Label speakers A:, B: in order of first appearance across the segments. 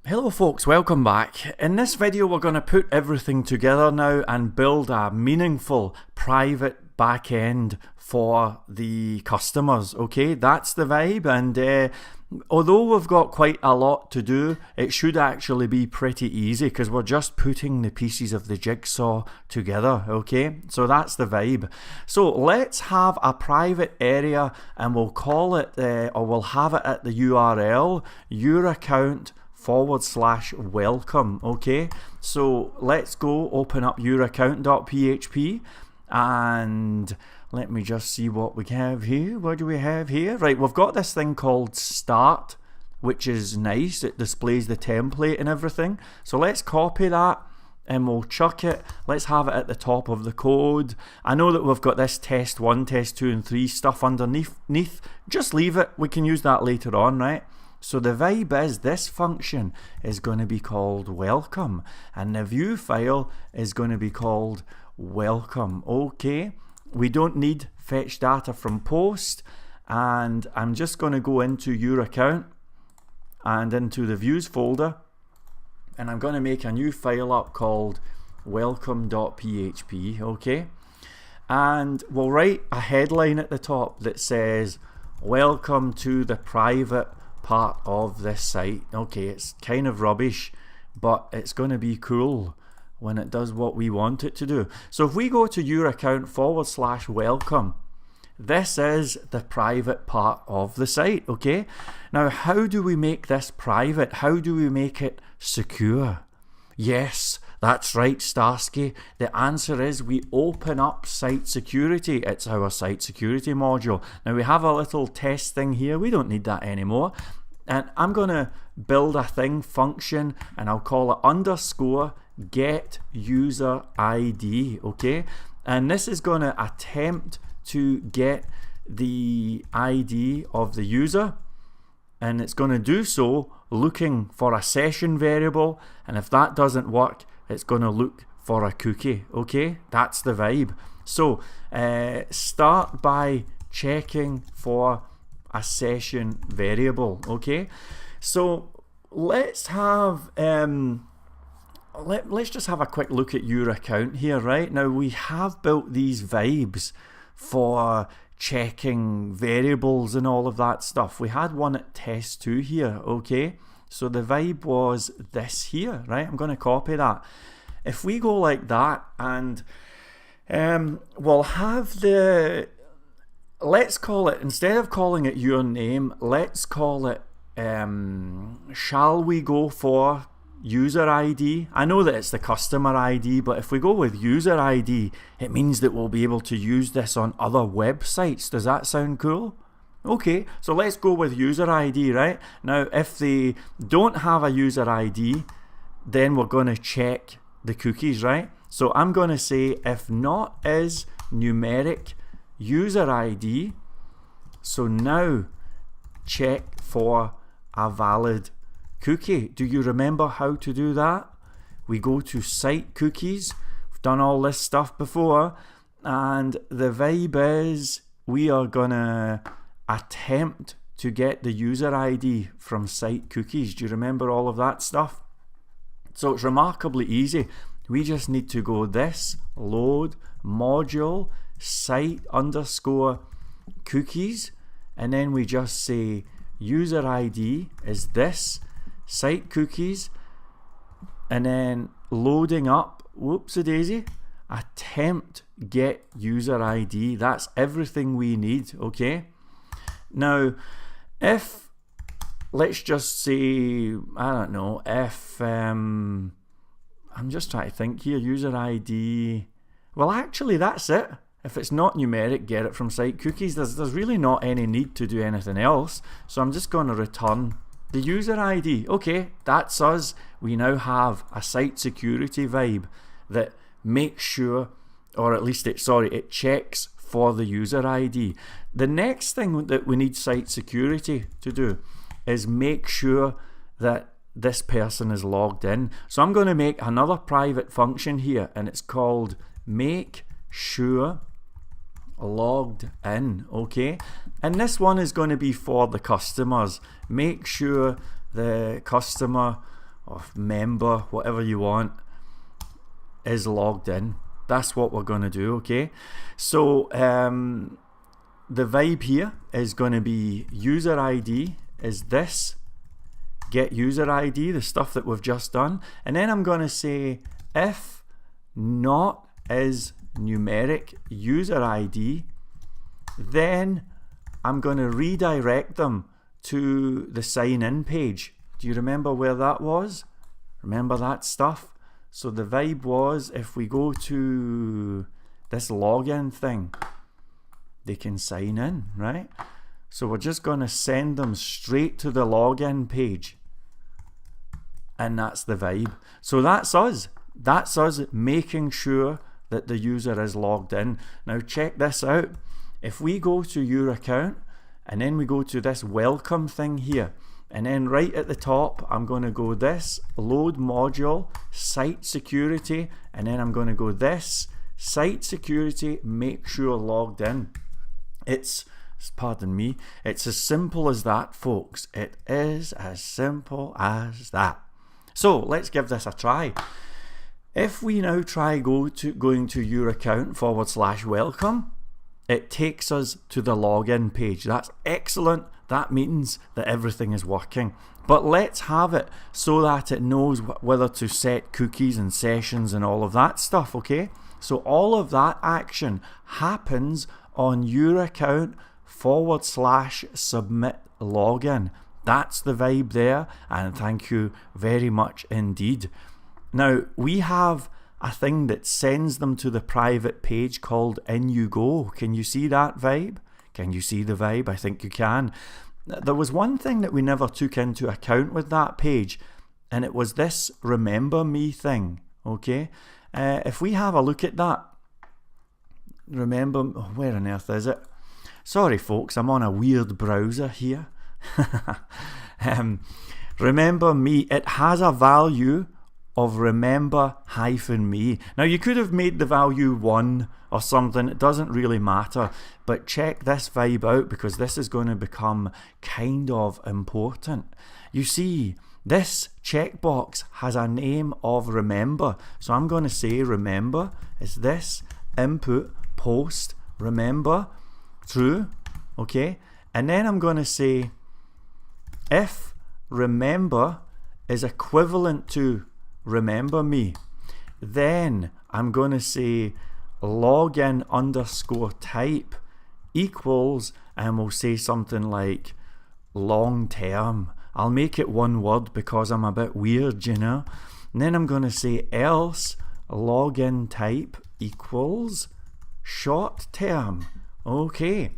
A: Hello folks, welcome back. In this video we're going to put everything together now and build a meaningful private backend for the customers, okay? That's the vibe, and although we've got quite a lot to do, it should actually be pretty easy because we're just putting the pieces of the jigsaw together, okay? So that's the vibe. So let's have a private area and we'll call it, or we'll have it at the URL, your account /welcome. Okay, so let's go open up youraccount.php and let me just see what we have here. What do we have here? Right, we've got this thing called start, which is nice. It displays the template and everything. So let's copy that and we'll chuck it. Let's have it at the top of the code. I know that we've got this test 1, test 2 and 3 stuff underneath. Just leave it. We can use that later on, right? So the vibe is this function is going to be called welcome and the view file is going to be called welcome. Okay, we don't need fetch data from post, and I'm just going to go into your account and into the views folder, and I'm going to make a new file up called welcome.php. okay, and we'll write a headline at the top that says welcome to the private part of this site. Okay, it's kind of rubbish, but it's going to be cool when it does what we want it to do. So if we go to your account /welcome, this is the private part of the site. Okay, now how do we make this private? How do we make it secure? Yes, that's right, Starsky. The answer is we open up site security. It's our site security module. Now we have a little test thing here. We don't need that anymore. And I'm going to build a thing function and I'll call it underscore get user ID. Okay, and this is going to attempt to get the ID of the user, and it's going to do so looking for a session variable, and if that doesn't work, it's going to look for a cookie. Okay, that's the vibe. So start by checking for a session variable. Okay, so let's have let's just have a quick look at your account here. Right now we have built these vibes for checking variables and all of that stuff. We had one at test 2 here. Okay, so the vibe was this here, right? I'm going to copy that. If we go like that, and we'll have the, let's call it, instead of calling it your name, let's call it shall we go for user ID? I know that it's the customer ID, but if we go with user ID, it means that we'll be able to use this on other websites. Does that sound cool? Okay, so let's go with user ID. Right now, if they don't have a user ID, then we're going to check the cookies, right? So I'm going to say if not is numeric user ID. So now check for a valid cookie. Do you remember how to do that? We go to site cookies. We've done all this stuff before, and the vibe is we are gonna attempt to get the user ID from site cookies. Do you remember all of that stuff? So it's remarkably easy. We just need to go this load module site underscore cookies, and then we just say user ID is this site cookies, and then loading up, whoopsie daisy, attempt get user ID. That's everything we need. Okay, now if, let's just say, I don't know, if I'm just trying to think here, user ID, well actually that's it. If it's not numeric, get it from site cookies. There's really not any need to do anything else, so I'm just going to return the user ID. Okay, that's us. We now have a site security vibe that makes sure, or at least it checks for the user ID. The next thing that we need site security to do is make sure that this person is logged in. So I'm going to make another private function here, and it's called make sure logged in. Okay, and this one is going to be for the customers. Make sure the customer or member, whatever you want, is logged in. That's what we're going to do, okay? So the vibe here is going to be user ID is this, get user ID, the stuff that we've just done, and then I'm going to say if not is numeric user ID, then I'm going to redirect them to the sign in page. Do you remember where that was? Remember that stuff? So the vibe was, if we go to this login thing, they can sign in, right? So we're just going to send them straight to the login page. And that's the vibe. So that's us. That's us making sure that the user is logged in. Now check this out. If we go to your account and then we go to this welcome thing here, and then right at the top I'm going to go this load module site security, and then I'm going to go this site security make sure logged in. It's, pardon me, it's as simple as that, folks. It is as simple as that. So let's give this a try. If we now try going to your account /welcome, it takes us to the login page. That's excellent. That means that everything is working. But let's have it so that it knows whether to set cookies and sessions and all of that stuff, okay? So all of that action happens on your account /submit login. That's the vibe there, and thank you very much indeed. Now we have a thing that sends them to the private page called In You Go. Can you see that vibe? Can you see the vibe? I think you can. There was one thing that we never took into account with that page, and it was this remember me thing, okay? If we have a look at that, remember, where on earth is it? Sorry folks, I'm on a weird browser here. Remember me, it has a value of remember-me. Now you could have made the value 1 or something, it doesn't really matter, but check this vibe out because this is going to become kind of important. You see, this checkbox has a name of remember, so I'm going to say remember is this input post remember true, okay? And then I'm going to say if remember is equivalent to remember me, then I'm going to say login _type equals, and we'll say something like long term. I'll make it one word because I'm a bit weird, you know. And then I'm going to say else login type equals short term. Okay.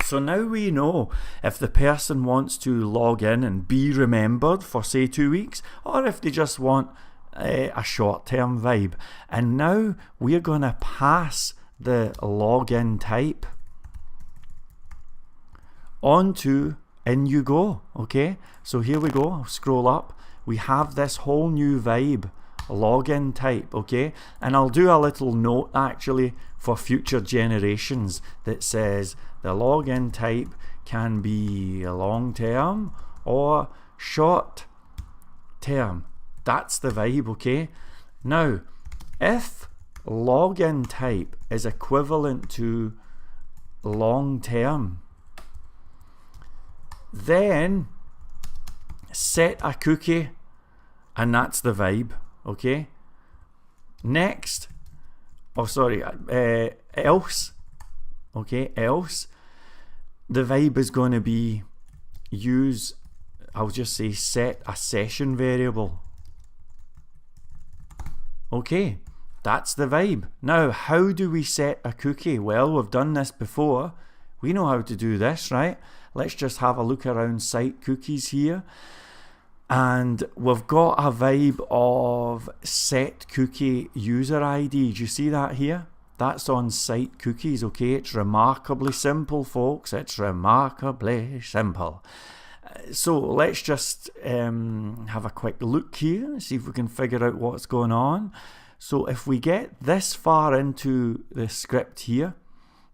A: So now we know if the person wants to log in and be remembered for say 2 weeks, or if they just want a short-term vibe. And now we're going to pass the login type onto In You Go, okay? So here we go, I'll scroll up. We have this whole new vibe, login type, okay? And I'll do a little note actually for future generations that says the login type can be long-term or short-term. That's the vibe, okay? Now, if login type is equivalent to long-term, then set a cookie, and that's the vibe, okay? Next, else, okay, else, the vibe is going to be I'll just say set a session variable. Okay, that's the vibe. Now, how do we set a cookie? Well, we've done this before. We know how to do this, right? Let's just have a look around site cookies here. And we've got a vibe of set cookie user ID. Do you see that here? That's on site cookies, okay? It's remarkably simple, folks. It's remarkably simple. So let's just have a quick look here, see if we can figure out what's going on. So if we get this far into the script here,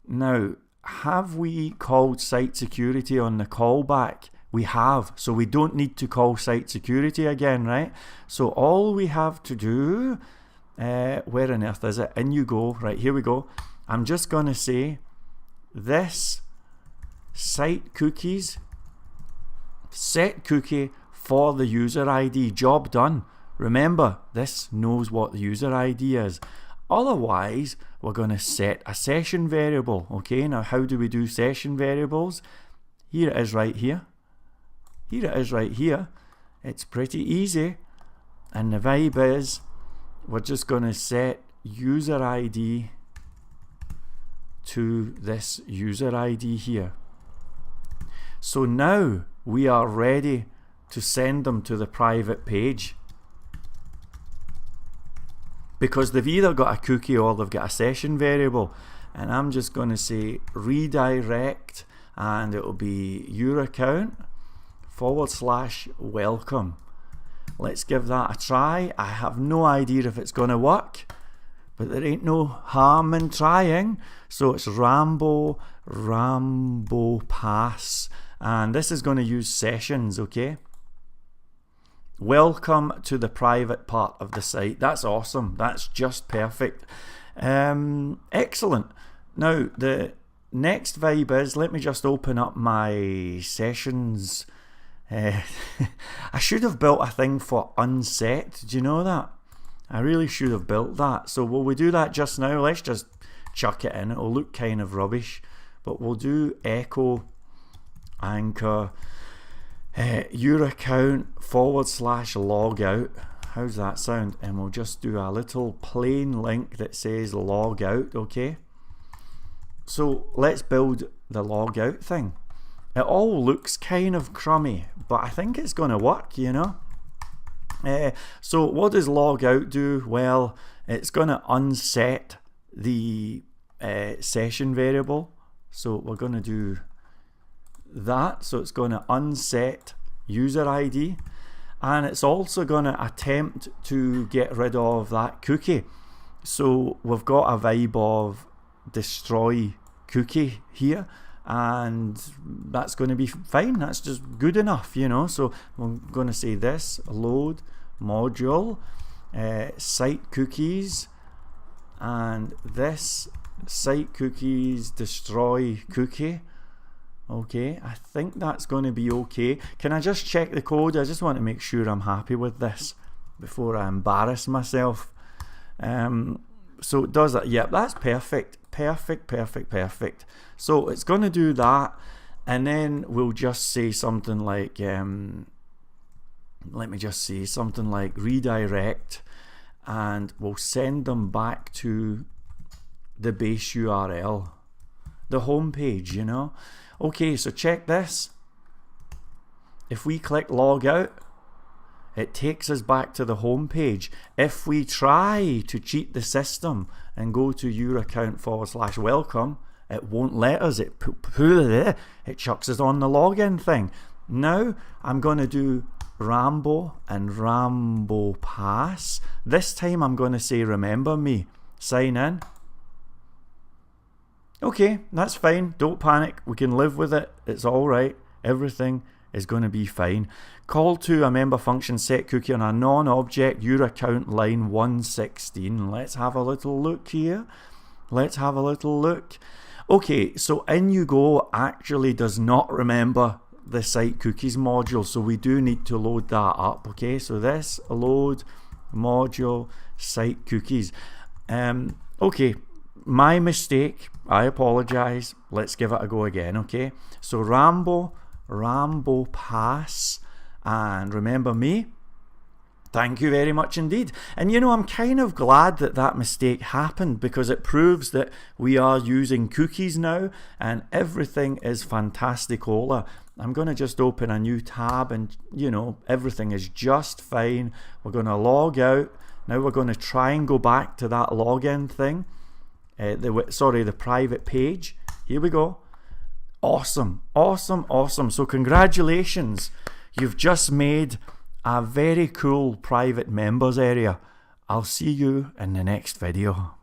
A: now have we called site security on the callback We have, so we don't need to call site security again, right? So all we have to do, where on earth is it? In you go, right, here we go. I'm just going to say this site cookies, set cookie for the user ID, job done. Remember, this knows what the user ID is. Otherwise, we're going to set a session variable. Okay, now how do we do session variables? Here it is right here. Here it is right here. It's pretty easy. And the vibe is, we're just going to set user ID to this user ID here. So now we are ready to send them to the private page, because they've either got a cookie or they've got a session variable. And I'm just going to say redirect, and it will be your account /welcome. Let's give that a try. I have no idea if it's going to work, but there ain't no harm in trying. So it's Rambo Pass, and this is going to use sessions. Okay, welcome to the private part of the site. That's awesome. That's just perfect. Excellent. Now the next vibe is, let me just open up my sessions. I should have built a thing for unset. Do you know that? I really should have built that. So will we do that just now? Let's just chuck it in. It'll look kind of rubbish, but we'll do echo anchor your account /logout. How's that sound? And we'll just do a little plain link that says logout. Okay, so let's build the logout thing. It all looks kind of crummy, but I think it's going to work, you know. So what does logout do? Well, it's going to unset the session variable. So we're going to do that. So it's going to unset user ID, and it's also going to attempt to get rid of that cookie. So we've got a vibe of destroy cookie here, and that's going to be fine. That's just good enough, you know. So I'm going to say this load module site cookies, and this site cookies destroy cookie. Okay, I think that's going to be okay. Can I just check the code? I just want to make sure I'm happy with this before I embarrass myself. So it does that. Yep, that's perfect. Perfect. So it's going to do that, and then we'll just say something like let me just say something like redirect, and we'll send them back to the base URL, the home page, you know. Okay, so check this. If we click log out, it takes us back to the home page. If we try to cheat the system and go to your account /welcome, it won't let us. It chucks us on the login thing. Now I'm going to do Rambo and Rambo Pass. This time I'm going to say remember me, sign in. Okay, that's fine. Don't panic. We can live with it. It's all right. Everything is going to be fine. Call to a member function set cookie on a non-object your account line 116. Let's have a little look here. Let's have a little look. Okay, so in you go actually does not remember the site cookies module, so we do need to load that up. Okay, so this load module site cookies. Okay, my mistake. I apologize. Let's give it a go again. Okay, so Rambo Pass, and remember me. Thank you very much indeed. And you know, I'm kind of glad that that mistake happened, because it proves that we are using cookies now and everything is fantasticola. I'm going to just open a new tab, and you know, everything is just fine. We're going to log out. Now we're going to try and go back to that login thing. The private page. Here we go. Awesome. So congratulations. You've just made a very cool private members area. I'll see you in the next video.